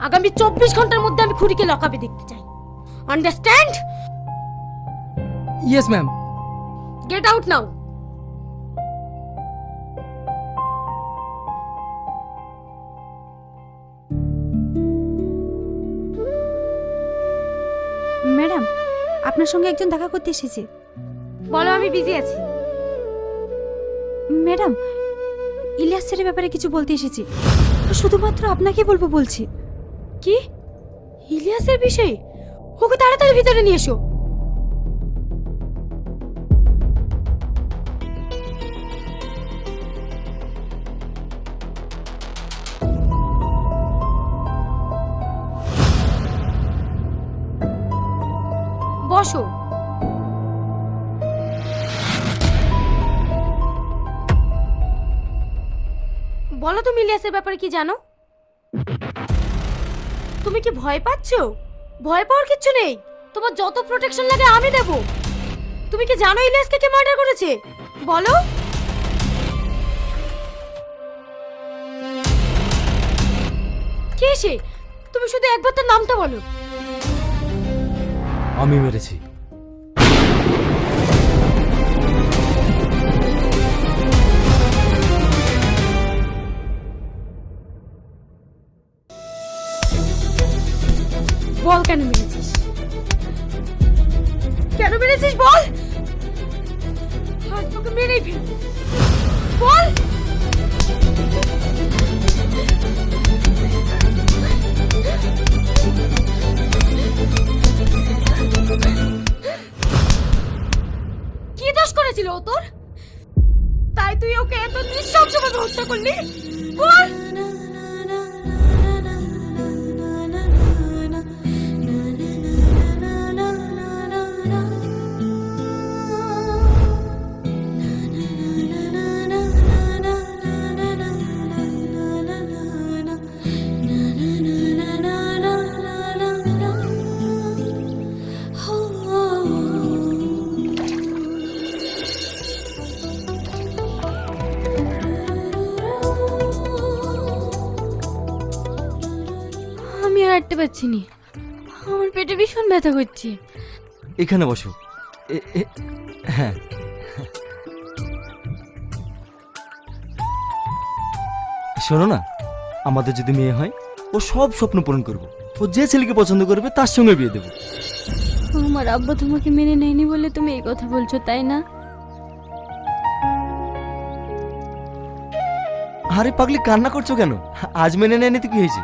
আগামী 24 ঘন্টার মধ্যে আমি খুড়িকে লকআপে দেখতে চাই। Understand? Yes ma'am. Get out now. Madam, আপনার সঙ্গে একজন দেখা করতে এসেছে। বলো, আমি বিজি আছি। ম্যাডাম, ইলিয়াস স্যারের ব্যাপারে কিছু বলতে এসেছি। শুধুমাত্র আপনাকে বলবো বলছি। কি? ইলিয়াসের বিষয়ে? ওকে তাড়াতাড়ি ভিতরে নিয়ে এসো। বসো। বলো, তুমি ইলিয়াসের ব্যাপারে কি জানো? তুমি কি ভয় পাচ্ছো? ভয় পাওয়ার কিচ্ছু নেই, তোমার যত প্রোটেকশন লাগে আমি দেব। তুমি কি জানো ইলিয়াসকে কে মার্ডার করেছে? বলো। কে সে? তুমি শুধু একবার তার নামটা বলো। আমি মেরেছি। বল, কেন মেরেছিস? কেন মেরেছিস বল। আজ তোকে মেরেই ফেলবো। বল। কি দোষ করেছিল ও তোর? তাই তুই ওকে এত নৃশংসভাবে হত্যা করলি? বল। আমি আর হাঁটতে পারছি না, আমার পেটে ভীষণ ব্যথা করছে। এখানে বসো। হ্যাঁ, শোনো না, আমাদের যদি মেয়ে হয় ও সব স্বপ্ন পূরণ করবো। ও যে ছেলেকে পছন্দ করবে তার সঙ্গে বিয়ে দেবো। আমার আব্বা তোমাকে মেনে নেয়নি বলে তুমি এই কথা বলছো, তাই না? আরে পাগলি, কান্না করছো কেন? আজ মেনে নেয়নি তো কি হয়েছে?